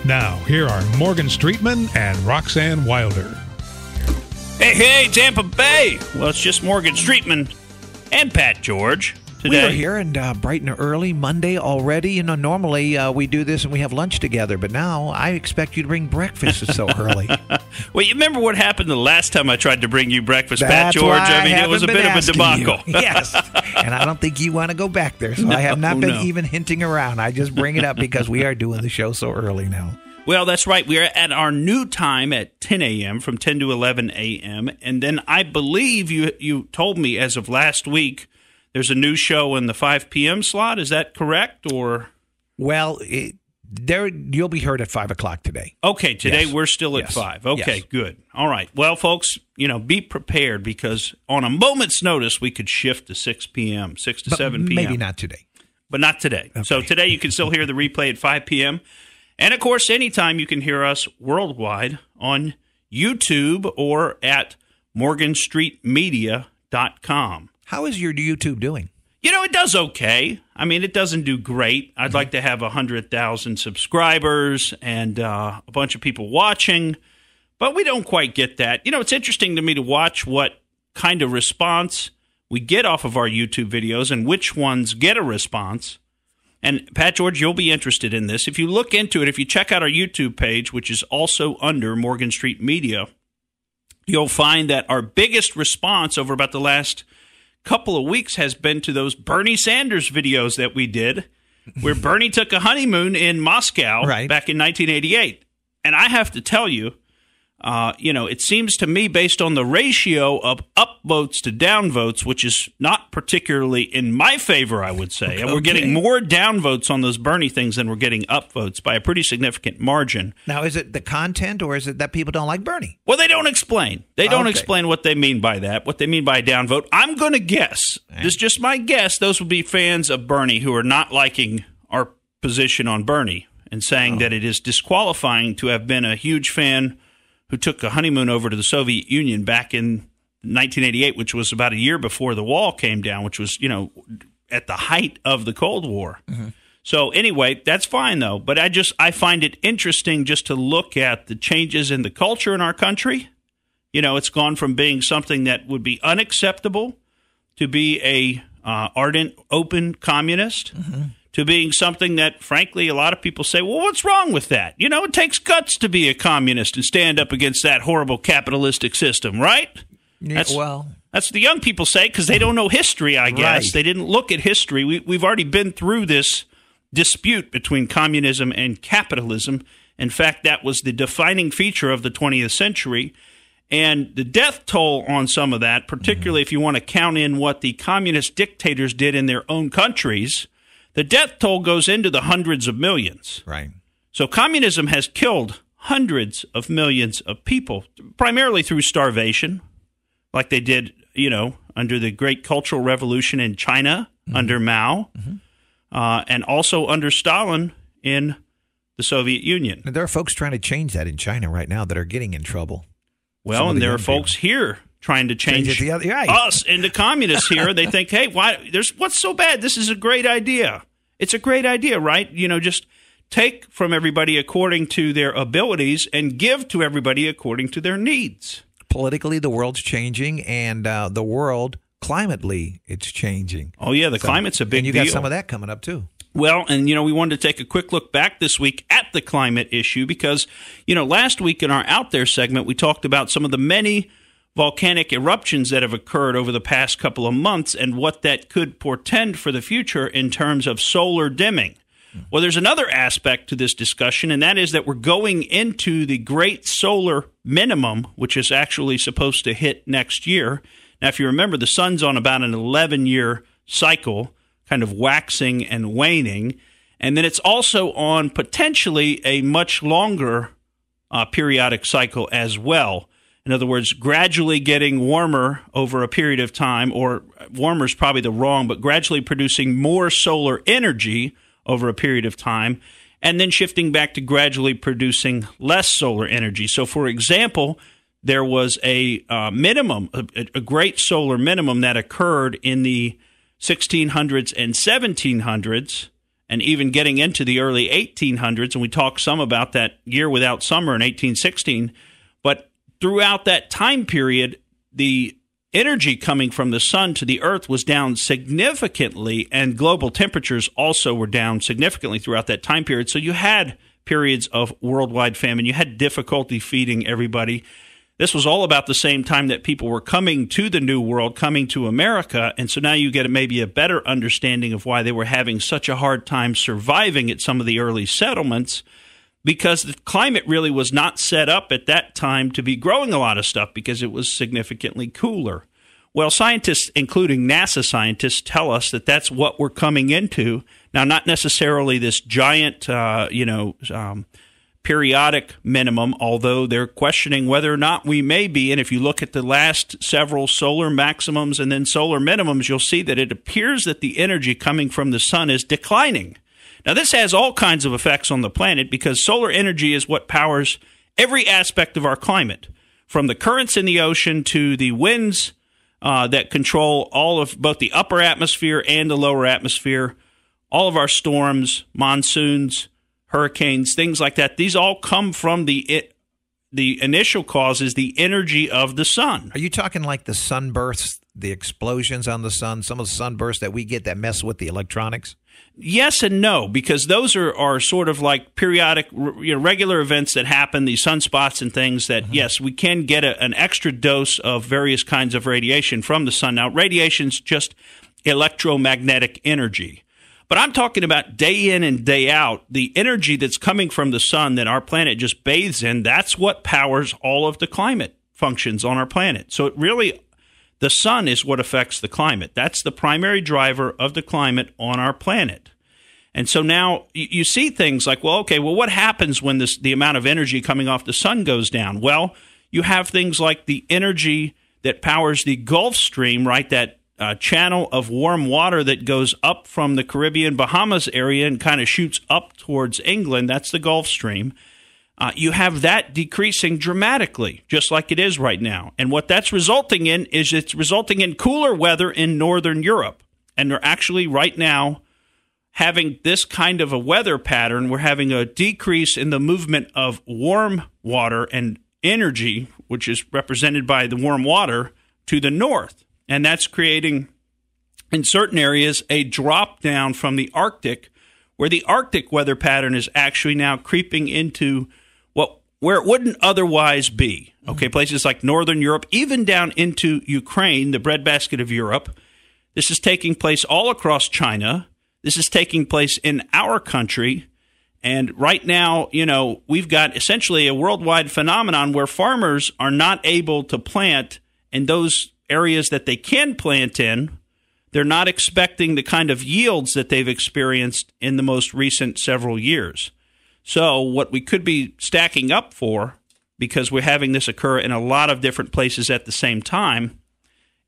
Now, here are Morgan Streetman and Roxanne Wilder. Hey, Tampa Bay! Well, it's just Morgan Streetman and Pat George today. We are here and bright and early, Monday already. You know, normally we do this and we have lunch together, but now I expect you to bring breakfast so early. Well, you remember what happened the last time I tried to bring you breakfast, Pat George? I mean, it was a bit of a debacle. Yes, and I don't think you want to go back there, so I have not been even hinting around. I just bring it up because we are doing the show so early now. Well, that's right. We are at our new time at 10 a.m. from 10 to 11 a.m. And then I believe you told me as of last week there's a new show in the 5 p.m. slot. Is that correct? Or well, you'll be heard at 5 o'clock today. Okay, today we're still at 5. Okay, good. All right. Well, folks, be prepared because on a moment's notice we could shift to 6 p.m., 6 to 7 p.m. Maybe not today. But not today. Okay. So today you can still hear the replay at 5 p.m. And, of course, anytime you can hear us worldwide on YouTube or at morganstreetmedia.com. How is your YouTube doing? It does okay. I mean, it doesn't do great. I'd like to have 100,000 subscribers and a bunch of people watching, but we don't quite get that. It's interesting to me to watch what kind of response we get off of our YouTube videos and which ones get a response. And, Pat George, you'll be interested in this. If you look into it, if you check out our YouTube page, which is also under Morgan Street Media, you'll find that our biggest response over about the last couple of weeks has been to those Bernie Sanders videos that we did, where Bernie took a honeymoon in Moscow back in 1988. And I have to tell you, it seems to me based on the ratio of upvotes to downvotes, which is not particularly in my favor, I would say. Okay. And we're getting more downvotes on those Bernie things than we're getting upvotes by a pretty significant margin. Now, is it the content or is it that people don't like Bernie? Well, they don't explain. They don't explain what they mean by that, what they mean by a downvote. I'm going to guess, this is just my guess, those would be fans of Bernie who are not liking our position on Bernie and saying that it is disqualifying to have been a huge fan who took a honeymoon over to the Soviet Union back in 1988, which was about a year before the wall came down, which was, at the height of the Cold War. Mm-hmm. So anyway, that's fine, though. But I find it interesting just to look at the changes in the culture in our country. It's gone from being something that would be unacceptable to be a ardent, open communist. Mm-hmm. To being something that, frankly, a lot of people say, well, what's wrong with that? It takes guts to be a communist and stand up against that horrible capitalistic system, right? Yeah, that's what the young people say because they don't know history, I guess. Right. They didn't look at history. We've already been through this dispute between communism and capitalism. In fact, that was the defining feature of the 20th century. And the death toll on some of that, particularly if you want to count in what the communist dictators did in their own countries, the death toll goes into the hundreds of millions. Right. So communism has killed hundreds of millions of people, primarily through starvation, like they did, under the Great Cultural Revolution in China, under Mao, and also under Stalin in the Soviet Union. And there are folks trying to change that in China right now that are getting in trouble. Well, and there are folks here trying to change us into communists here. They think, hey, what's so bad? This is a great idea. It's a great idea, right? Just take from everybody according to their abilities and give to everybody according to their needs. Politically, the world's changing, and the world, climately, it's changing. Oh, yeah, the climate's a big deal. And you got some of that coming up, too. Well, and, we wanted to take a quick look back this week at the climate issue because, last week in our Out There segment, we talked about some of the many volcanic eruptions that have occurred over the past couple of months and what that could portend for the future in terms of solar dimming. Well, there's another aspect to this discussion, and that is that we're going into the great solar minimum, which is actually supposed to hit next year. Now, if you remember, the sun's on about an 11-year cycle, kind of waxing and waning, and then it's also on potentially a much longer periodic cycle as well. In other words, gradually getting warmer over a period of time, or warmer is probably the wrong, but gradually producing more solar energy over a period of time, and then shifting back to gradually producing less solar energy. So, for example, there was a minimum, a great solar minimum that occurred in the 1600s and 1700s, and even getting into the early 1800s, and we talked some about that year without summer in 1816. But throughout that time period, the energy coming from the sun to the earth was down significantly, and global temperatures also were down significantly throughout that time period. So you had periods of worldwide famine. You had difficulty feeding everybody. This was all about the same time that people were coming to the New World, coming to America, and so now you get maybe a better understanding of why they were having such a hard time surviving at some of the early settlements, because the climate really was not set up at that time to be growing a lot of stuff because it was significantly cooler. Well, scientists, including NASA scientists, tell us that that's what we're coming into. Now, not necessarily this giant, periodic minimum, although they're questioning whether or not we may be. And if you look at the last several solar maximums and then solar minimums, you'll see that it appears that the energy coming from the sun is declining. Now, this has all kinds of effects on the planet because solar energy is what powers every aspect of our climate, from the currents in the ocean to the winds that control all of both the upper atmosphere and the lower atmosphere, all of our storms, monsoons, hurricanes, things like that. These all come from the initial cause is the energy of the sun. Are you talking like the sunbursts, the explosions on the sun, some of the sunbursts that we get that mess with the electronics? Yes and no, because those are sort of like periodic, regular events that happen, these sunspots and things that, yes, we can get an extra dose of various kinds of radiation from the sun. Now, radiation's just electromagnetic energy. But I'm talking about day in and day out, the energy that's coming from the sun that our planet just bathes in, that's what powers all of the climate functions on our planet. So it really, the sun is what affects the climate. That's the primary driver of the climate on our planet. And so now you see things like, well, okay, well, what happens when the amount of energy coming off the sun goes down? Well, you have things like the energy that powers the Gulf Stream, right, that channel of warm water that goes up from the Caribbean, Bahamas area and kind of shoots up towards England. That's the Gulf Stream. You have that decreasing dramatically, just like it is right now. And what that's resulting in is it's resulting in cooler weather in northern Europe. And they're actually right now having this kind of a weather pattern. We're having a decrease in the movement of warm water and energy, which is represented by the warm water, to the north. And that's creating, in certain areas, a drop down from the Arctic, where the Arctic weather pattern is actually now creeping into where it wouldn't otherwise be. Okay, places like northern Europe, even down into Ukraine, the breadbasket of Europe. This is taking place all across China. This is taking place in our country. And right now, we've got essentially a worldwide phenomenon where farmers are not able to plant in those areas that they can plant in. They're not expecting the kind of yields that they've experienced in the most recent several years. So what we could be stacking up for, because we're having this occur in a lot of different places at the same time,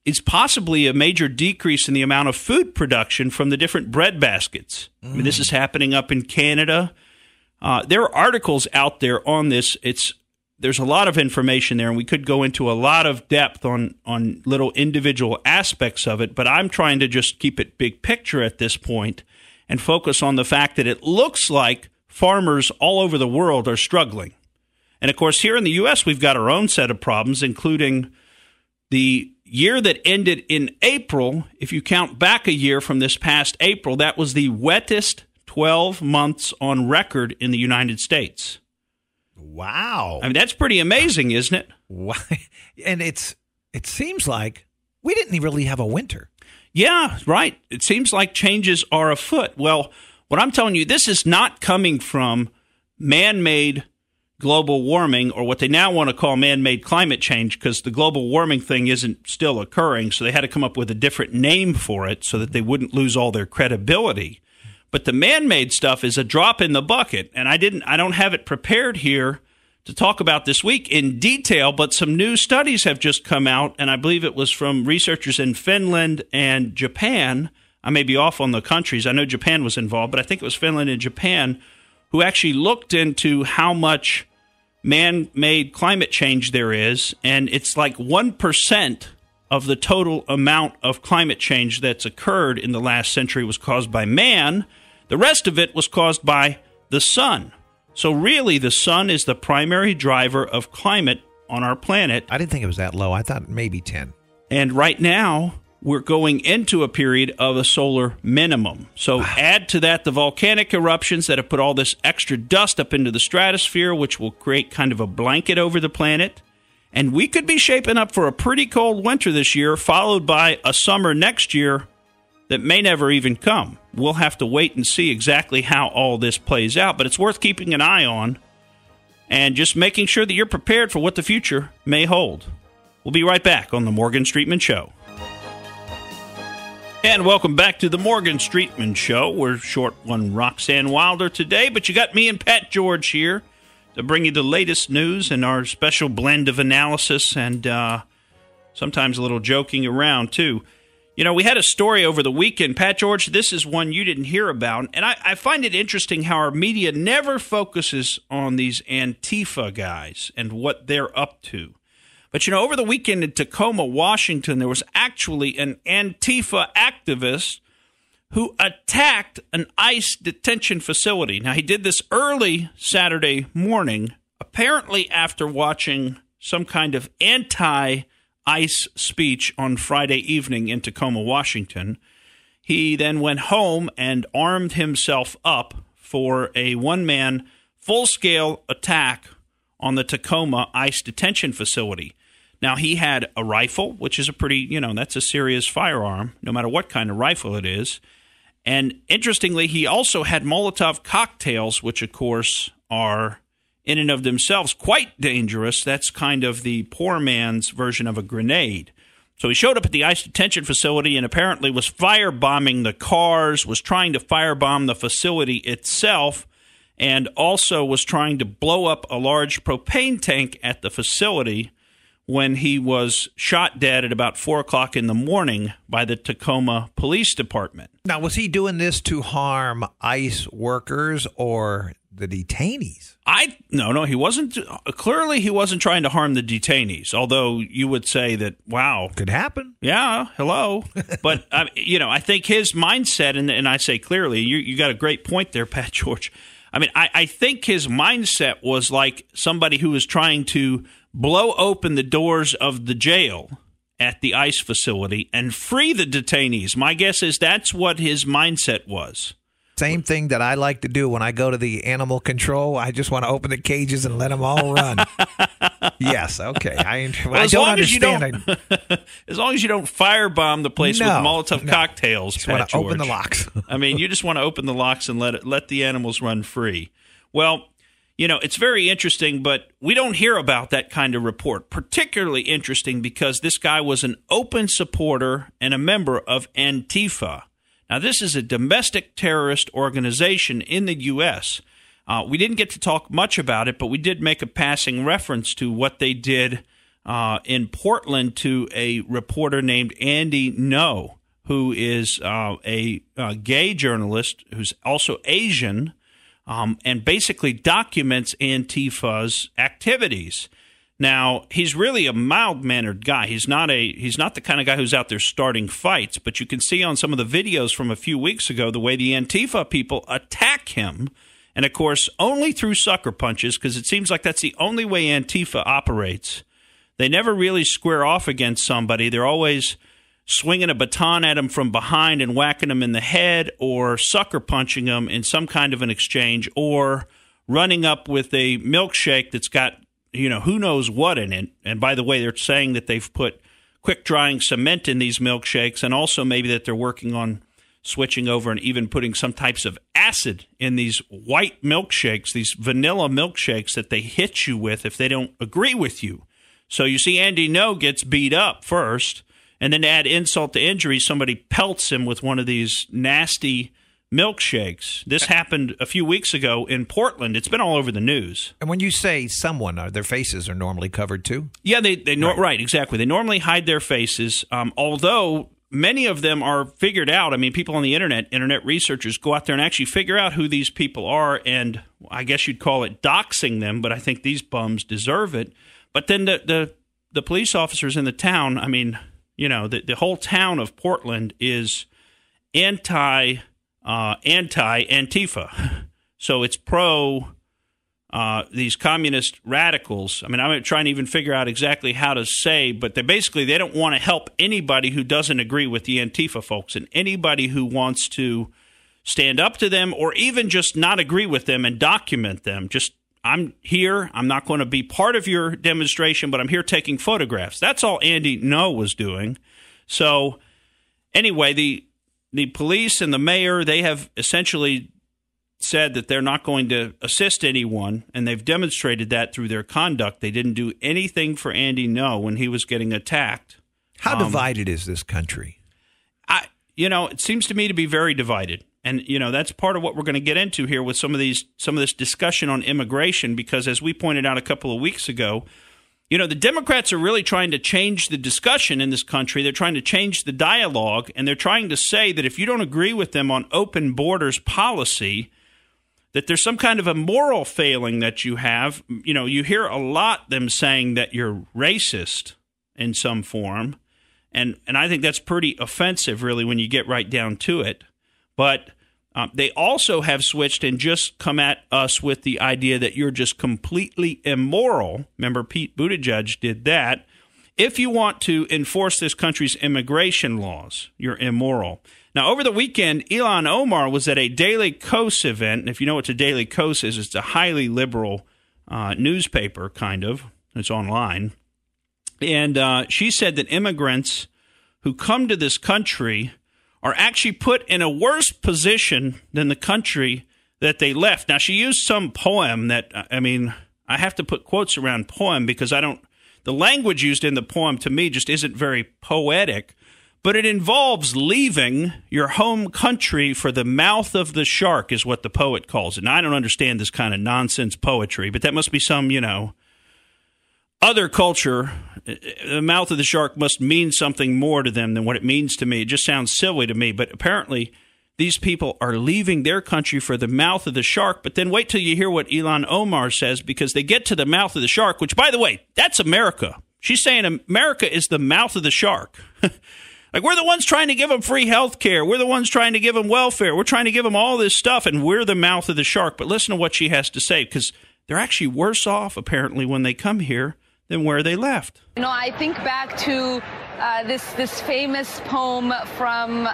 is possibly a major decrease in the amount of food production from the different bread baskets. I mean, this is happening up in Canada. There are articles out there on this. There's a lot of information there, and we could go into a lot of depth on little individual aspects of it, but I'm trying to just keep it big picture at this point and focus on the fact that it looks like farmers all over the world are struggling. And, of course, here in the U.S., we've got our own set of problems, including the year that ended in April. If you count back a year from this past April, that was the wettest 12 months on record in the United States. Wow. I mean, that's pretty amazing, isn't it? Why? And it seems like we didn't really have a winter. Yeah, right. It seems like changes are afoot. Well, what I'm telling you, this is not coming from man-made global warming, or what they now want to call man-made climate change, because the global warming thing isn't still occurring, so they had to come up with a different name for it so that they wouldn't lose all their credibility. But the man-made stuff is a drop in the bucket, and I don't have it prepared here to talk about this week in detail, but some new studies have just come out, and I believe it was from researchers in Finland and Japan. I may be off on the countries. I know Japan was involved, but I think it was Finland and Japan who actually looked into how much man-made climate change there is, and it's like 1% of the total amount of climate change that's occurred in the last century was caused by man. The rest of it was caused by the sun. So really, the sun is the primary driver of climate on our planet. I didn't think it was that low. I thought maybe 10. And right now, we're going into a period of a solar minimum. So add to that the volcanic eruptions that have put all this extra dust up into the stratosphere, which will create kind of a blanket over the planet. And we could be shaping up for a pretty cold winter this year, followed by a summer next year that may never even come. We'll have to wait and see exactly how all this plays out, but it's worth keeping an eye on and just making sure that you're prepared for what the future may hold. We'll be right back on the Morgan Streetman Show. And welcome back to the Morgan Streetman Show. We're short one Roxanne Wilder today, but you got me and Pat George here to bring you the latest news and our special blend of analysis and sometimes a little joking around, too. You know, we had a story over the weekend. Pat George, this is one you didn't hear about. And I find it interesting how our media never focuses on these Antifa guys and what they're up to. But, you know, over the weekend in Tacoma, Washington, there was actually an Antifa activist who attacked an ICE detention facility. Now, he did this early Saturday morning, apparently after watching some kind of anti-ICE speech on Friday evening in Tacoma, Washington. He then went home and armed himself up for a one-man full-scale attack on the Tacoma ICE detention facility. Now, he had a rifle, which is a pretty, that's a serious firearm, no matter what kind of rifle it is. And interestingly, he also had Molotov cocktails, which, of course, are in and of themselves quite dangerous. That's kind of the poor man's version of a grenade. So he showed up at the ICE detention facility and apparently was firebombing the cars, was trying to firebomb the facility itself, and also was trying to blow up a large propane tank at the facility when he was shot dead at about 4 o'clock in the morning by the Tacoma Police Department. Now, was he doing this to harm ICE workers or the detainees? No, he wasn't. Clearly, he wasn't trying to harm the detainees, although you would say that, wow. Could happen. Yeah, hello. But, I think his mindset, and I say clearly, you got a great point there, Pat George. I mean, I think his mindset was like somebody who was trying to blow open the doors of the jail at the ICE facility and free the detainees. My guess is that's what his mindset was. Same thing that I like to do when I go to the animal control. I just want to open the cages and let them all run. Yes, okay. I don't understand. As long as you don't firebomb the place with Molotov cocktails, just Pat want to George. open the locks. I mean, you just want to open the locks and let the animals run free. Well, it's very interesting, but we don't hear about that kind of report. Particularly interesting because this guy was an open supporter and a member of Antifa. Now, this is a domestic terrorist organization in the U.S. We didn't get to talk much about it, but we did make a passing reference to what they did in Portland to a reporter named Andy No, who is a gay journalist who's also Asian, and basically documents Antifa's activities. Now, he's really a mild-mannered guy. He's not the kind of guy who's out there starting fights, but you can see on some of the videos from a few weeks ago the way the Antifa people attack him, and of course, only through sucker punches, because it seems like that's the only way Antifa operates. They never really square off against somebody. They're always swinging a baton at him from behind and whacking him in the head, or sucker punching him in some kind of an exchange, or running up with a milkshake that's got who knows what in it. And by the way, they're saying that they've put quick-drying cement in these milkshakes, and also maybe that they're working on switching over and even putting some types of acid in these white milkshakes, these vanilla milkshakes that they hit you with if they don't agree with you. So you see Andy No gets beat up first, and then to add insult to injury, somebody pelts him with one of these nasty milkshakes. This happened a few weeks ago in Portland. It's been all over the news. And when you say someone, their faces are normally covered too? Yeah, right, exactly. They normally hide their faces, although many of them are figured out. I mean, people on the internet researchers go out there and actually figure out who these people are, and I guess you'd call it doxing them, but I think these bums deserve it. But then the police officers in the town, I mean, the whole town of Portland is anti anti-Antifa. So it's pro these communist radicals. I mean, I'm trying to even figure out exactly how to say, but they don't want to help anybody who doesn't agree with the Antifa folks, and anybody who wants to stand up to them or even just not agree with them and document them. Just, I'm here. I'm not going to be part of your demonstration, but I'm here taking photographs. That's all Andy No was doing. So anyway, the police and the mayor, they have essentially said that they're not going to assist anyone, and they've demonstrated that through their conduct. They didn't do anything for Andy No when he was getting attacked. How divided is this country? It seems to me to be very divided. And, that's part of what we're going to get into here with some of this discussion on immigration, because as we pointed out a couple of weeks ago, the Democrats are really trying to change the discussion in this country. They're trying to change the dialogue, and they're trying to say that if you don't agree with them on open borders policy, that there's some kind of a moral failing that you have. You hear a lot them saying that you're racist in some form, and I think that's pretty offensive, really, when you get right down to it. But they also have switched and just come at us with the idea that you're just completely immoral. Remember, Pete Buttigieg did that. If you want to enforce this country's immigration laws, you're immoral. Now, over the weekend, Ilhan Omar was at a Daily Kos event. And if you know what a Daily Kos is, it's a highly liberal newspaper, kind of. It's online. And she said that immigrants who come to this country are actually put in a worse position than the country that they left. Now, she used some poem that, I have to put quotes around poem because the language used in the poem to me just isn't very poetic. But it involves leaving your home country for the mouth of the shark is what the poet calls it. Now, I don't understand this kind of nonsense poetry, but that must be some, other culture. The mouth of the shark must mean something more to them than what it means to me. It just sounds silly to me. But apparently, these people are leaving their country for the mouth of the shark. But then wait till you hear what Ilhan Omar says, because they get to the mouth of the shark, which, by the way, that's America. She's saying America is the mouth of the shark. Like, we're the ones trying to give them free health care. We're the ones trying to give them welfare. We're trying to give them all this stuff, and we're the mouth of the shark. But listen to what she has to say, because they're actually worse off, apparently, when they come here than where they left. I think back to this famous poem from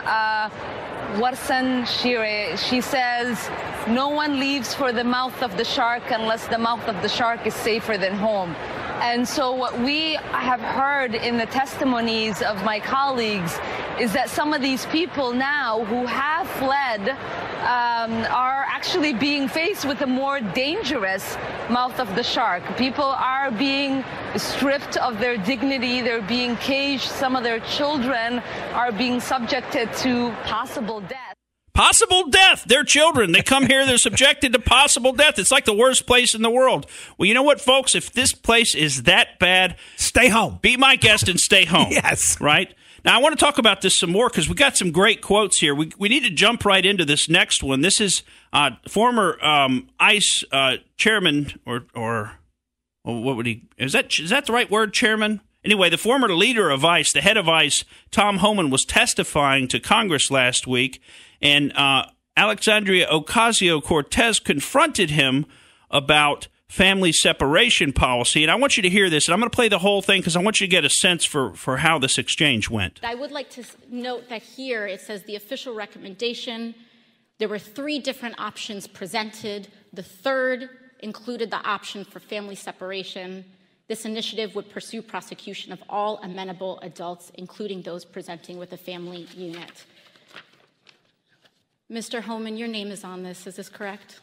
Warsan Shire. She says, "No one leaves for the mouth of the shark unless the mouth of the shark is safer than home." And so what we have heard in the testimonies of my colleagues is that some of these people now who have fled are actually being faced with a more dangerous mouth of the shark. People are being stripped of their dignity. They're being caged. Some of their children are being subjected to possible death. Possible death. They're children. They come here, they're subjected to possible death. It's like the worst place in the world. Well, you know what, folks? If this place is that bad, stay home. Be my guest and stay home. Yes. Right? Now, I want to talk about this some more because we got some great quotes here. We need to jump right into this next one. This is former ICE chairman, or what would he? Is that the right word, chairman? Anyway, the former leader of ICE, the head of ICE, Tom Homan, was testifying to Congress last week, and Alexandria Ocasio-Cortez confronted him about family separation policy. And I want you to hear this, and I'm going to play the whole thing because I want you to get a sense for how this exchange went. I would like to note that here it says the official recommendation. There were 3 different options presented. The third included the option for family separation. This initiative would pursue prosecution of all amenable adults, including those presenting with a family unit. Mr. Homan, your name is on this. Is this correct?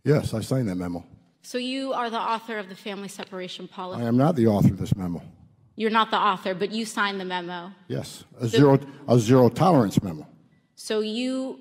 Yes, I signed that memo. So you are the author of the family separation policy? I am not the author of this memo. You're not the author, but you signed the memo? Yes, a zero tolerance memo. So you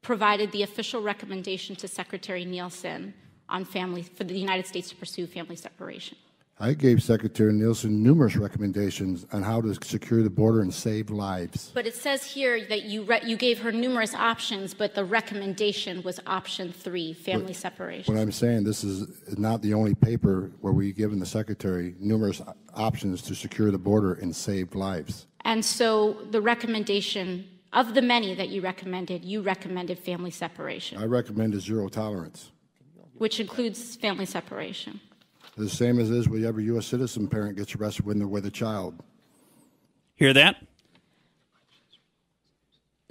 provided the official recommendation to Secretary Nielsen on for the United States to pursue family separation. I gave Secretary Nielsen numerous recommendations on how to secure the border and save lives. But it says here that you gave her numerous options, but the recommendation was option 3, family separation. What I'm saying, this is not the only paper where we've given the Secretary numerous options to secure the border and save lives. And so the recommendation Of the many that you recommended family separation. I recommended zero tolerance. Which includes family separation. The same as is with every U.S. citizen parent gets arrested when they're with a child. Hear that?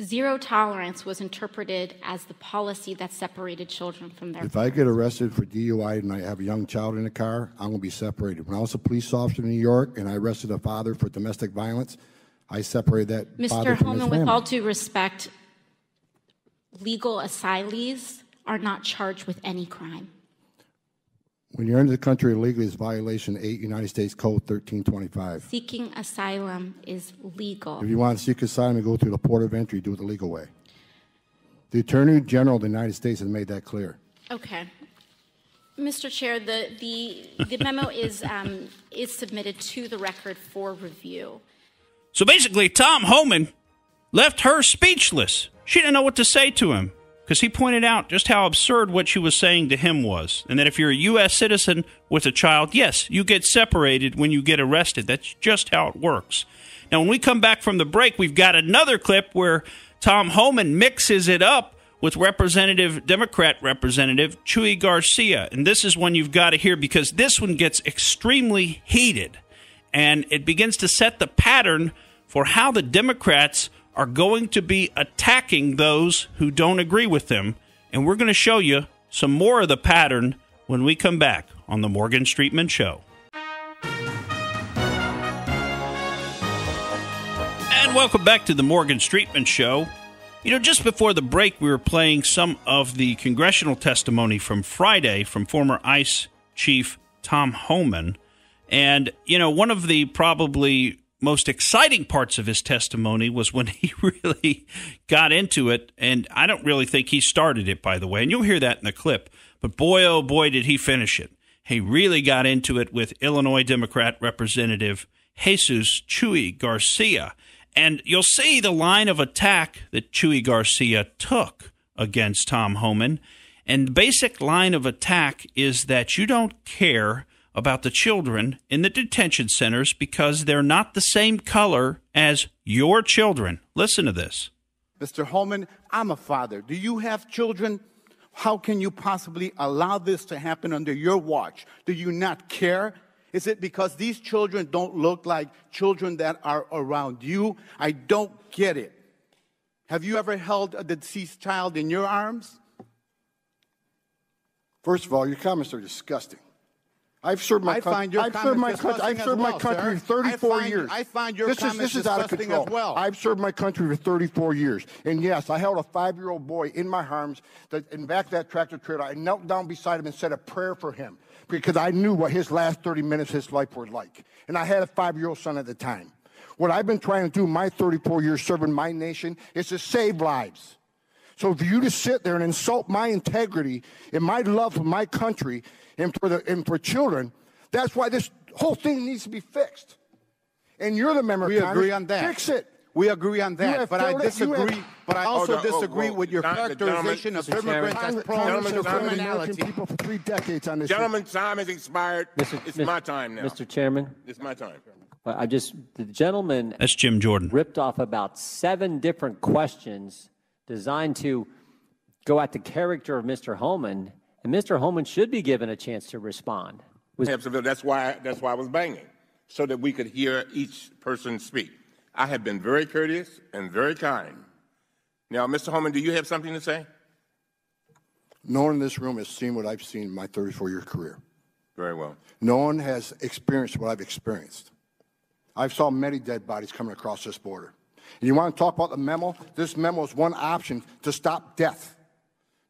Zero tolerance was interpreted as the policy that separated children from their If I get arrested for DUI and I have a young child in the car, I'm going to be separated. When I was a police officer in New York and I arrested a father for domestic violence, I separated that father Mr. from his Holman, family. with all due respect, legal asylees are not charged with any crime. When you're into the country illegally, it's violation 8 United States Code 1325. Seeking asylum is legal. If you want to seek asylum and go through the port of entry, do it the legal way. The Attorney General of the United States has made that clear. Okay. Mr. Chair, the memo is submitted to the record for review. So basically, Tom Homan left her speechless. She didn't know what to say to him because he pointed out just how absurd what she was saying to him was. And that if you're a U.S. citizen with a child, yes, you get separated when you get arrested. That's just how it works. Now, when we come back from the break, we've got another clip where Tom Homan mixes it up with Democrat Representative Chuy Garcia. And this is one you've got to hear because this one gets extremely heated. And it begins to set the pattern for how the Democrats are going to be attacking those who don't agree with them. And we're going to show you some more of the pattern when we come back on the Morgan Streetman Show. And welcome back to the Morgan Streetman Show. You know, just before the break, we were playing some of the congressional testimony from Friday from former ICE Chief Tom Homan. And, you know, one of the probably most exciting parts of his testimony was when he really got into it. And I don't really think he started it, by the way. And you'll hear that in the clip. But boy, oh boy, did he finish it. He really got into it with Illinois Democrat Representative Jesus Chuy Garcia. And you'll see the line of attack that Chuy Garcia took against Tom Homan. And the basic line of attack is that you don't care about the children in the detention centers because they're not the same color as your children. Listen to this. Mr. Holman, I'm a father. Do you have children? How can you possibly allow this to happen under your watch? Do you not care? Is it because these children don't look like children that are around you? I don't get it. Have you ever held a deceased child in your arms? First of all, your comments are disgusting. I've served my country. I've served my country for 34 years. I find your comments disgusting as well. I've served my country for 34 years. And yes, I held a 5-year-old boy in my arms in back of that tractor trailer. I knelt down beside him and said a prayer for him because I knew what his last 30 minutes of his life were like. And I had a 5-year-old son at the time. What I've been trying to do in my 34 years serving my nation is to save lives. So for you to sit there and insult my integrity and my love for my country and for children, that's why this whole thing needs to be fixed. And you're the member of Congress. We agree on that. Fix it. We agree on that, but I disagree. But I also disagree with your characterization of immigrants as prone to criminality. People for 3 decades on this. Gentlemen's time has expired. It's my time now. Mr. Chairman, it's my time. The gentleman. That's Jim Jordan. Ripped off about 7 different questions designed to go at the character of Mr. Holman, and Mr. Holman should be given a chance to respond. Absolutely. That's why I was banging, so that we could hear each person speak. I have been very courteous and very kind. Now, Mr. Holman, do you have something to say? No one in this room has seen what I've seen in my 34-year career. Very well. No one has experienced what I've experienced. I've saw many dead bodies coming across this border. And you want to talk about the memo? This memo is one option to stop death.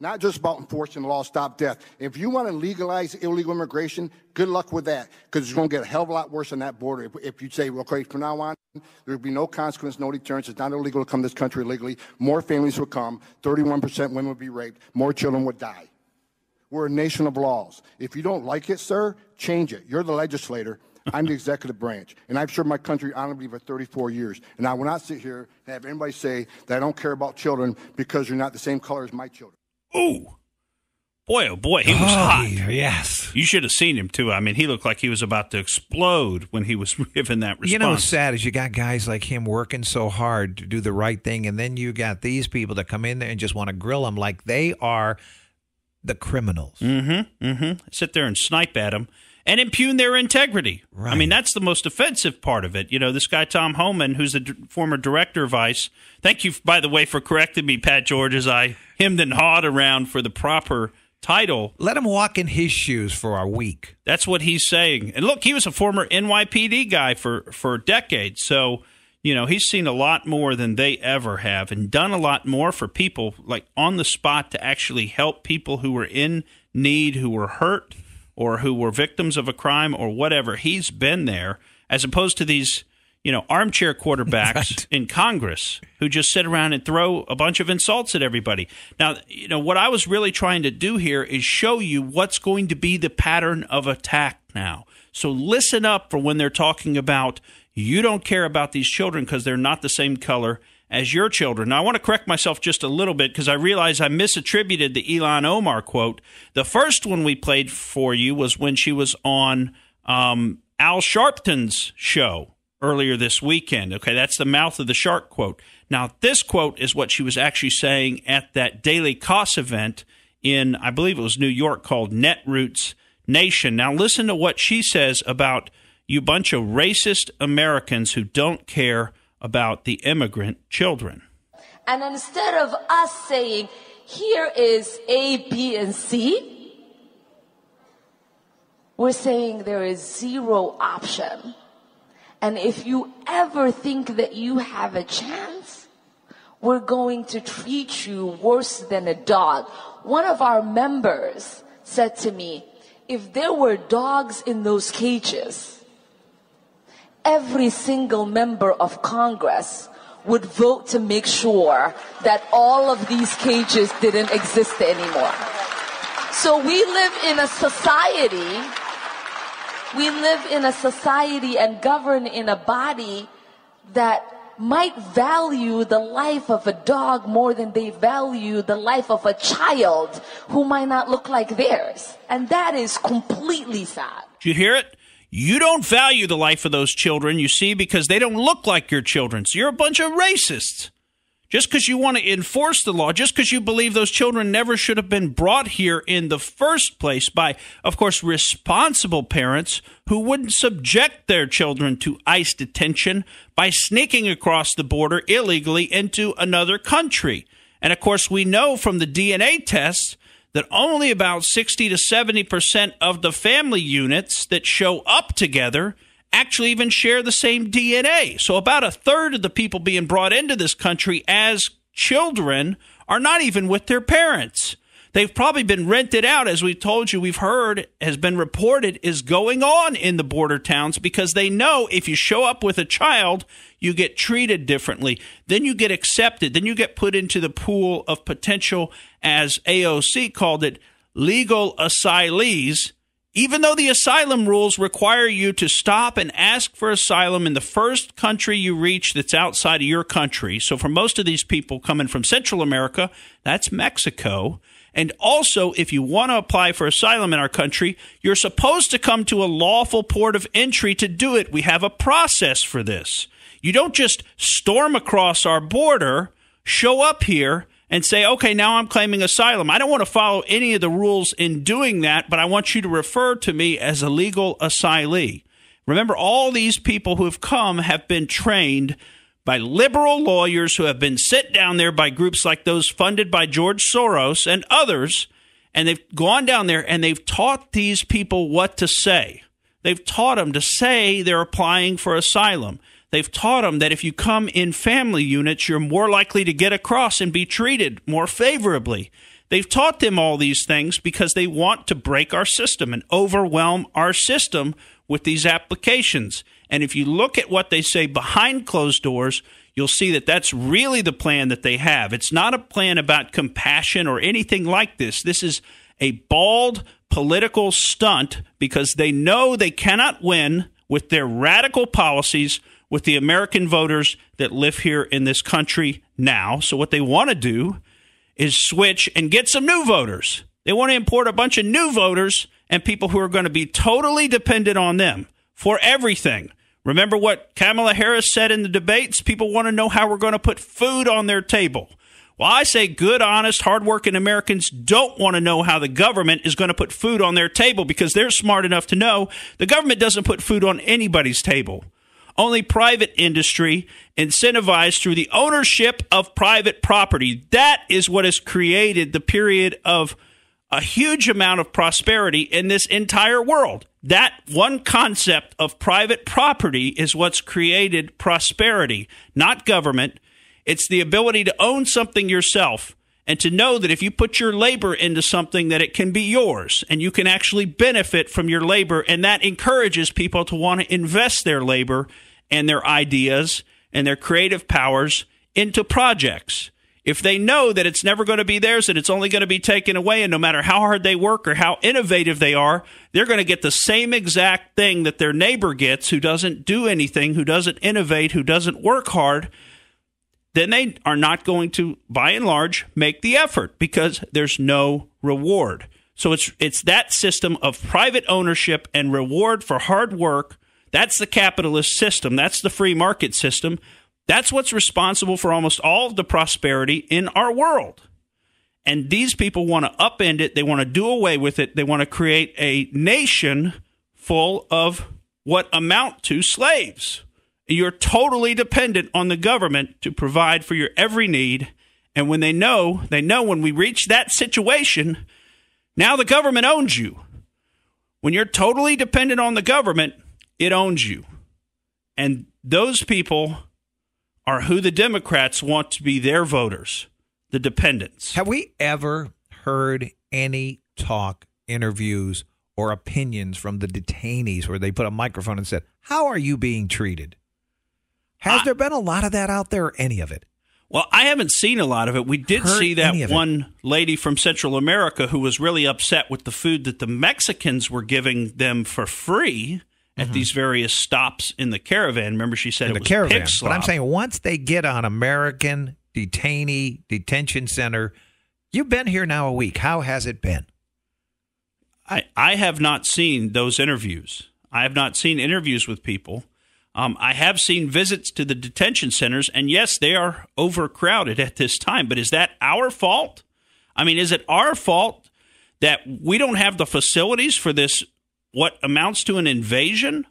Not just about enforcing the law, stop death. If you want to legalize illegal immigration, good luck with that, because it's going to get a hell of a lot worse on that border. If you say, okay, from now on, there will be no consequence, no deterrence. It's not illegal to come to this country illegally. More families would come. 31% women would be raped. More children would die. We're a nation of laws. If you don't like it, sir, change it. You're the legislator. I'm the executive branch, and I've served my country honorably for 34 years. And I will not sit here and have anybody say that I don't care about children because you're not the same color as my children. Ooh, Boy, oh boy, he was hot. Yes. You should have seen him, too. I mean, he looked like he was about to explode when he was given that response. You know what's sad is you got guys like him working so hard to do the right thing, and then you got these people that come in there and just want to grill him like they are the criminals. Sit there and snipe at him and impugn their integrity. Right. I mean, that's the most offensive part of it. You know, this guy, Tom Homan, who's the former director of ICE. Thank you, by the way, for correcting me, Pat George, as I hemmed and hawed around for the proper title. Let him walk in his shoes for a week. That's what he's saying. And look, he was a former NYPD guy for decades. So, you know, he's seen a lot more than they ever have and done a lot more for people like on the spot to actually help people who were in need, who were hurt or who were victims of a crime or whatever. He's been there as opposed to these, you know, armchair quarterbacks in Congress who just sit around and throw a bunch of insults at everybody. Now, you know, what I was really trying to do here is show you what's going to be the pattern of attack now. So listen up for when they're talking about you don't care about these children because they're not the same color as your children. Now, I want to correct myself just a little bit because I realize I misattributed the Ilhan Omar quote. The first one we played for you was when she was on Al Sharpton's show earlier this weekend. Okay, that's the mouth of the shark quote. Now, this quote is what she was actually saying at that Daily Kos event in, I believe it was New York, called Netroots Nation. Now, listen to what she says about you bunch of racist Americans who don't care about the immigrant children. And instead of us saying, here is A, B, and C, we're saying there is zero option. And if you ever think that you have a chance, we're going to treat you worse than a dog. One of our members said to me, if there were dogs in those cages, every single member of Congress would vote to make sure that all of these cages didn't exist anymore. So we live in a society and govern in a body that might value the life of a dog more than they value the life of a child who might not look like theirs. And that is completely sad. Did you hear it? You don't value the life of those children, you see, because they don't look like your children. So you're a bunch of racists. Just because you want to enforce the law, just because you believe those children never should have been brought here in the first place by, of course, responsible parents who wouldn't subject their children to ICE detention by sneaking across the border illegally into another country. And, of course, we know from the DNA tests that only about 60 to 70% of the family units that show up together actually even share the same DNA. So about a third of the people being brought into this country as children are not even with their parents. They've probably been rented out, as we've told you, we've heard, has been reported, is going on in the border towns because they know if you show up with a child, you get treated differently. Then you get accepted. Then you get put into the pool of potential, as AOC called it, legal asylees, even though the asylum rules require you to stop and ask for asylum in the first country you reach that's outside of your country. So for most of these people coming from Central America, that's Mexico. And also, if you want to apply for asylum in our country, you're supposed to come to a lawful port of entry to do it. We have a process for this. You don't just storm across our border, show up here, and say, okay, now I'm claiming asylum. I don't want to follow any of the rules in doing that, but I want you to refer to me as a legal asylee. Remember, all these people who have come have been trained by liberal lawyers who have been sent down there by groups like those funded by George Soros and others, and they've gone down there and they've taught these people what to say. They've taught them to say they're applying for asylum. They've taught them that if you come in family units, you're more likely to get across and be treated more favorably. They've taught them all these things because they want to break our system and overwhelm our system with these applications. And if you look at what they say behind closed doors, you'll see that that's really the plan that they have. It's not a plan about compassion or anything like this. This is a bald political stunt because they know they cannot win with their radical policies with the American voters that live here in this country now. So what they want to do is switch and get some new voters. They want to import a bunch of new voters and people who are going to be totally dependent on them for everything. Remember what Kamala Harris said in the debates? People want to know how we're going to put food on their table. Well, I say good, honest, hardworking Americans don't want to know how the government is going to put food on their table because they're smart enough to know the government doesn't put food on anybody's table. Only private industry incentivized through the ownership of private property. That is what has created the period of a huge amount of prosperity in this entire world. That one concept of private property is what's created prosperity, not government. It's the ability to own something yourself and to know that if you put your labor into something that it can be yours and you can actually benefit from your labor. And that encourages people to want to invest their labor and their ideas and their creative powers into projects. If they know that it's never going to be theirs and it's only going to be taken away, and no matter how hard they work or how innovative they are, they're going to get the same exact thing that their neighbor gets who doesn't do anything, who doesn't innovate, who doesn't work hard, then they are not going to, by and large, make the effort because there's no reward. So it's that system of private ownership and reward for hard work. That's the capitalist system. That's the free market system. That's what's responsible for almost all of the prosperity in our world. And these people want to upend it. They want to do away with it. They want to create a nation full of what amount to slaves. You're totally dependent on the government to provide for your every need. And when they know when we reach that situation, now the government owns you. When you're totally dependent on the government, it owns you. And those people are who the Democrats want to be their voters, the dependents. Have we ever heard any talk, interviews, or opinions from the detainees where they put a microphone and said, how are you being treated? Has there been a lot of that out there, or any of it? Well, I haven't seen a lot of it. We did see that one lady from Central America who was really upset with the food that the Mexicans were giving them for free at these various stops in the caravan. Remember, she said it was pig slop. But I'm saying once they get on American detainee detention center, you've been here now a week. How has it been? I have not seen those interviews. I have not seen interviews with people. I have seen visits to the detention centers, and yes, they are overcrowded at this time. But is that our fault? I mean, is it our fault that we don't have the facilities for this, what amounts to an invasion?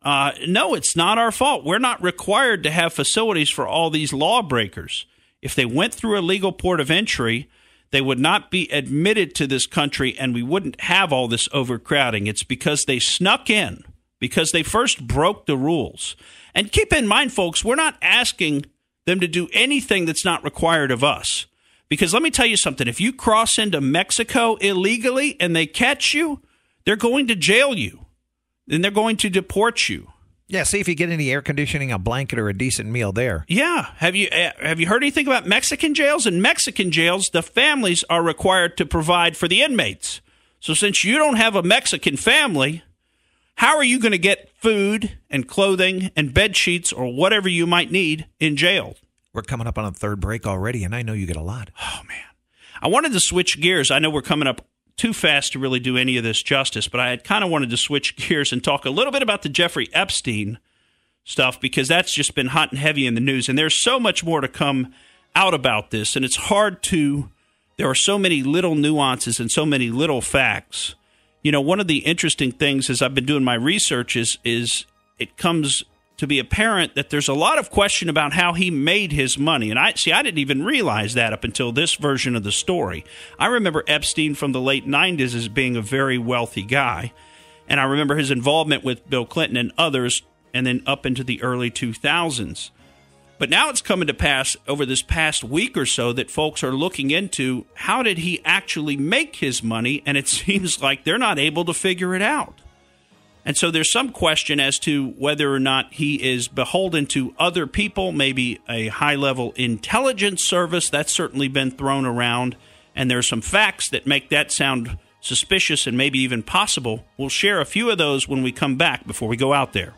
No, it's not our fault. We're not required to have facilities for all these lawbreakers. If they went through a legal port of entry, they would not be admitted to this country, and we wouldn't have all this overcrowding. It's because they snuck in, because they first broke the rules. And keep in mind, folks, we're not asking them to do anything that's not required of us. Because let me tell you something. If you cross into Mexico illegally and they catch you, they're going to jail you. Then they're going to deport you. Yeah, see if you get any air conditioning, a blanket, or a decent meal there. Yeah. Have you heard anything about Mexican jails? In Mexican jails, the families are required to provide for the inmates. So since you don't have a Mexican family, how are you going to get food and clothing and bed sheets or whatever you might need in jail? We're coming up on a third break already, and I know you get a lot. Oh, man. I wanted to switch gears. I know we're coming up too fast to really do any of this justice, but I had kind of wanted to switch gears and talk a little bit about the Jeffrey Epstein stuff, because that's just been hot and heavy in the news, and there's so much more to come out about this, and it's hard to – there are so many little nuances and so many little facts. You know, one of the interesting things as I've been doing my research is it comes to be apparent that there's a lot of question about how he made his money. And I didn't even realize that up until this version of the story. I remember Epstein from the late 90s as being a very wealthy guy. And I remember his involvement with Bill Clinton and others, and then up into the early 2000s. But now it's coming to pass over this past week or so that folks are looking into how did he actually make his money, and it seems like they're not able to figure it out. And so there's some question as to whether or not he is beholden to other people, maybe a high-level intelligence service. That's certainly been thrown around, and there are some facts that make that sound suspicious and maybe even possible. We'll share a few of those when we come back before we go out there.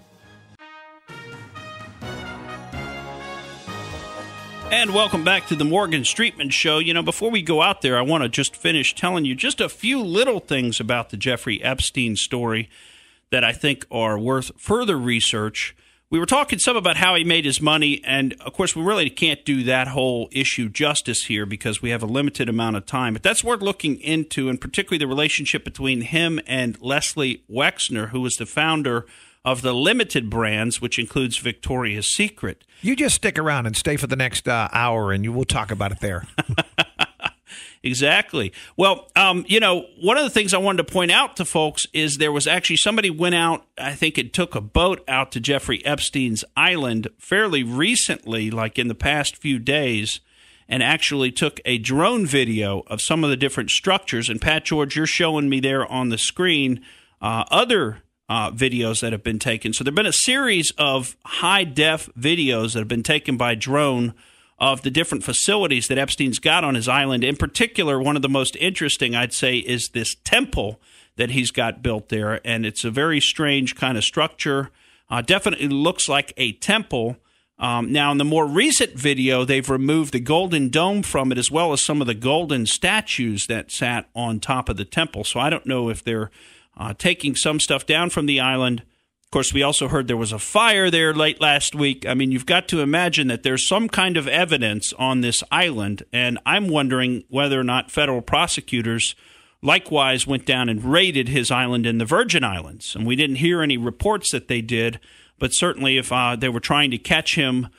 And welcome back to the Morgan Streetman Show. You know, before we go out there, I want to just finish telling you just a few little things about the Jeffrey Epstein story that I think are worth further research. We were talking some about how he made his money, and of course we really can't do that whole issue justice here because we have a limited amount of time. But that's worth looking into, and particularly the relationship between him and Leslie Wexner, who was the founder of the Limited Brands, which includes Victoria's Secret. You just stick around and stay for the next hour, and we'll talk about it there. Exactly. Well, you know, one of the things I wanted to point out to folks is there was actually somebody went out, I think it took a boat out to Jeffrey Epstein's island fairly recently, like in the past few days, and actually took a drone video of some of the different structures. And Pat George, you're showing me there on the screen other videos that have been taken. So there have been a series of high-def videos that have been taken by drone of the different facilities that Epstein's got on his island. In particular, one of the most interesting, I'd say, is this temple that he's got built there. And it's a very strange kind of structure. Definitely looks like a temple. Now, in the more recent video, they've removed the golden dome from it, as well as some of the golden statues that sat on top of the temple. So I don't know if they're taking some stuff down from the island. Of course, we also heard there was a fire there late last week. I mean, you've got to imagine that there's some kind of evidence on this island, and I'm wondering whether or not federal prosecutors likewise went down and raided his island in the Virgin Islands. And we didn't hear any reports that they did, but certainly if they were trying to catch him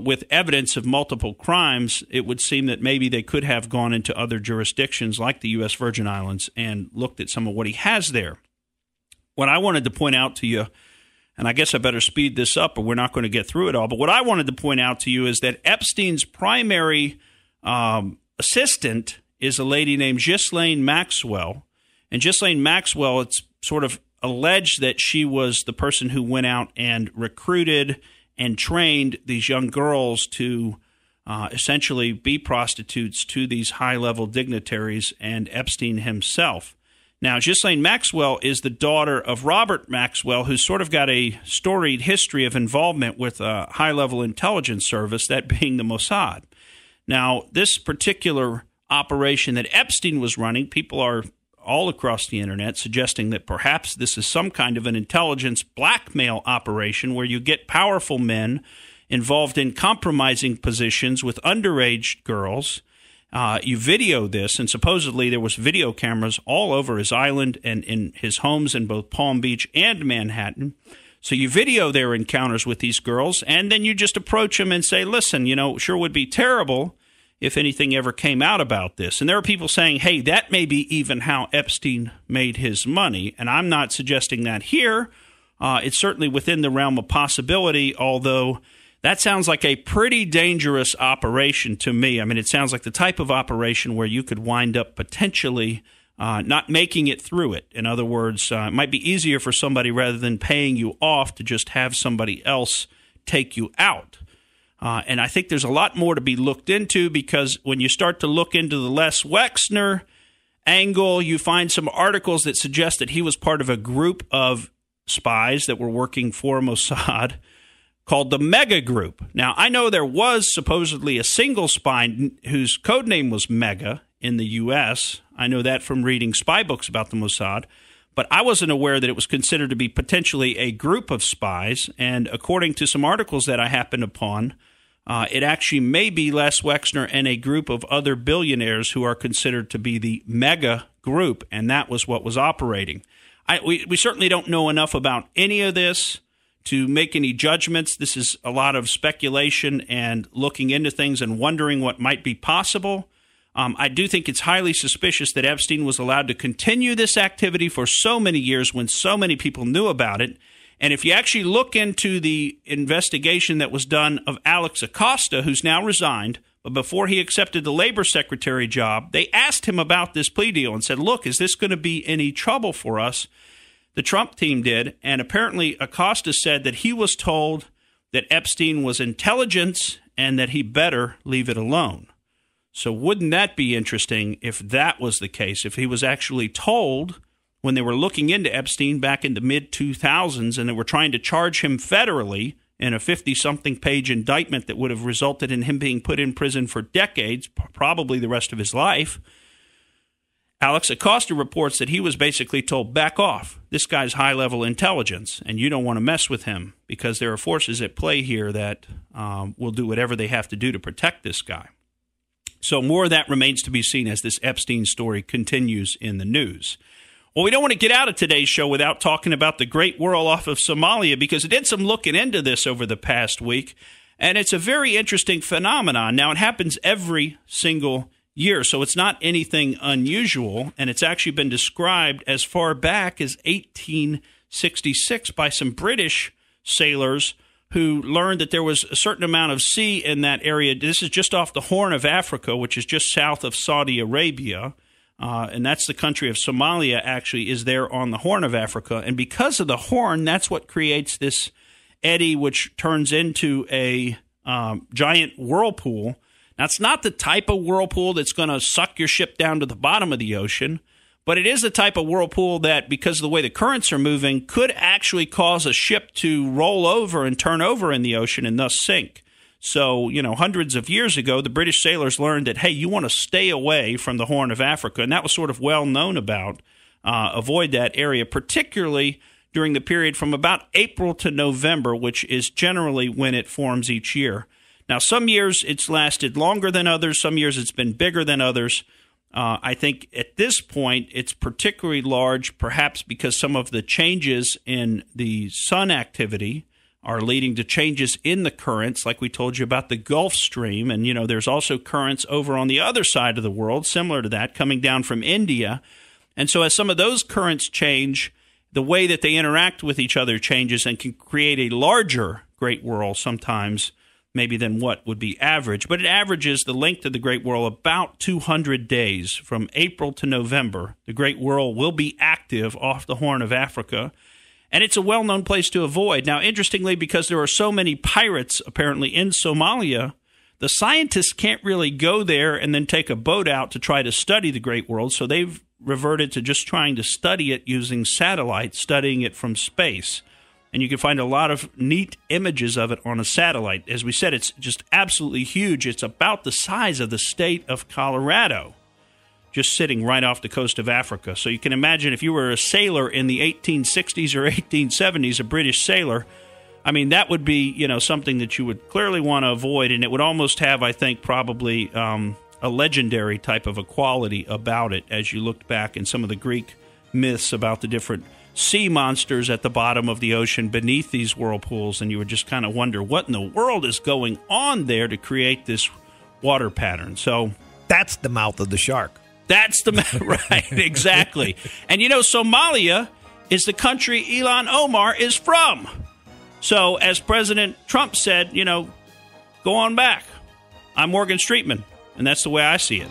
with evidence of multiple crimes, it would seem that maybe they could have gone into other jurisdictions like the U.S. Virgin Islands and looked at some of what he has there. What I wanted to point out to you, and I guess I better speed this up or we're not going to get through it all, but what I wanted to point out to you is that Epstein's primary assistant is a lady named Ghislaine Maxwell. And Ghislaine Maxwell, it's sort of alleged that she was the person who went out and recruited and trained these young girls to essentially be prostitutes to these high-level dignitaries and Epstein himself. Now, Ghislaine Maxwell is the daughter of Robert Maxwell, who's sort of got a storied history of involvement with a high-level intelligence service, that being the Mossad. Now, this particular operation that Epstein was running, people are all across the internet suggesting that perhaps this is some kind of an intelligence blackmail operation where you get powerful men involved in compromising positions with underage girls. You video this, and supposedly there was video cameras all over his island and in his homes in both Palm Beach and Manhattan. So you video their encounters with these girls, and then you just approach them and say, listen, you know, sure would be terrible if anything ever came out about this. And there are people saying, hey, that may be even how Epstein made his money. And I'm not suggesting that here. It's certainly within the realm of possibility, although that sounds like a pretty dangerous operation to me. I mean, it sounds like the type of operation where you could wind up potentially not making it through it. In other words, it might be easier for somebody, rather than paying you off, to just have somebody else take you out. And I think there's a lot more to be looked into, because when you start to look into the Les Wexner angle, you find some articles that suggest that he was part of a group of spies that were working for Mossad called the Mega Group. Now, I know there was supposedly a single spy whose code name was Mega in the U.S. I know that from reading spy books about the Mossad, but I wasn't aware that it was considered to be potentially a group of spies. And according to some articles that I happened upon, it actually may be Les Wexner and a group of other billionaires who are considered to be the Mega Group, and that was what was operating. We certainly don't know enough about any of this to make any judgments. This is a lot of speculation and looking into things and wondering what might be possible. I do think it's highly suspicious that Epstein was allowed to continue this activity for so many years when so many people knew about it. And if you actually look into the investigation that was done of Alex Acosta, who's now resigned, but before he accepted the labor secretary job, they asked him about this plea deal and said, look, is this going to be any trouble for us? The Trump team did, and apparently Acosta said that he was told that Epstein was intelligence and that he better leave it alone. So wouldn't that be interesting if that was the case, if he was actually told when they were looking into Epstein back in the mid-2000s and they were trying to charge him federally in a 50-something page indictment that would have resulted in him being put in prison for decades, probably the rest of his life. Alex Acosta reports that he was basically told, back off. This guy's high-level intelligence, and you don't want to mess with him because there are forces at play here that will do whatever they have to do to protect this guy. So more of that remains to be seen as this Epstein story continues in the news. Well, we don't want to get out of today's show without talking about the great whirl off of Somalia, because I did some looking into this over the past week, and it's a very interesting phenomenon. Now, it happens every single year, so it's not anything unusual, and it's actually been described as far back as 1866 by some British sailors who learned that there was a certain amount of sea in that area. This is just off the Horn of Africa, which is just south of Saudi Arabia. And that's the country of Somalia, actually, is there on the Horn of Africa. And because of the Horn, that's what creates this eddy, which turns into a giant whirlpool. Now, it's not the type of whirlpool that's going to suck your ship down to the bottom of the ocean, but it is the type of whirlpool that, because of the way the currents are moving, could actually cause a ship to roll over and turn over in the ocean and thus sink. So, hundreds of years ago, the British sailors learned that, hey, you want to stay away from the Horn of Africa, and that was sort of well known about. Avoid that area, particularly during the period from about April to November, which is generally when it forms each year. Now, some years it's lasted longer than others. Some years it's been bigger than others. I think at this point it's particularly large, perhaps because some of the changes in the sun activity are leading to changes in the currents, like we told you about the Gulf Stream. And, there's also currents over on the other side of the world, similar to that, coming down from India. And so as some of those currents change, the way that they interact with each other changes and can create a larger great whirl sometimes, maybe than what would be average. But it averages the length of the great whirl about 200 days. From April to November, the great whirl will be active off the Horn of Africa. And it's a well-known place to avoid. Now, interestingly, because there are so many pirates apparently in Somalia, the scientists can't really go there and then take a boat out to try to study the Great Whirl. So they've reverted to just trying to study it using satellites, studying it from space. And you can find a lot of neat images of it on a satellite. As we said, it's just absolutely huge. It's about the size of the state of Colorado, just sitting right off the coast of Africa. So you can imagine if you were a sailor in the 1860s or 1870s, a British sailor, I mean, that would be, something that you would clearly want to avoid. And it would almost have, I think, probably a legendary type of a quality about it as you looked back in some of the Greek myths about the different sea monsters at the bottom of the ocean beneath these whirlpools. And you would just kind of wonder what in the world is going on there to create this water pattern. So that's the mouth of the shark. That's the right, exactly. And Somalia is the country Ilhan Omar is from. So as President Trump said, go on back. I'm Morgan Streetman, and that's the way I see it.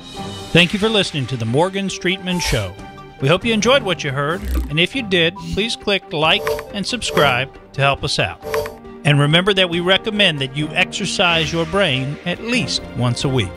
Thank you for listening to the Morgan Streetman Show. We hope you enjoyed what you heard, and if you did, please click like and subscribe to help us out. And remember that we recommend that you exercise your brain at least once a week.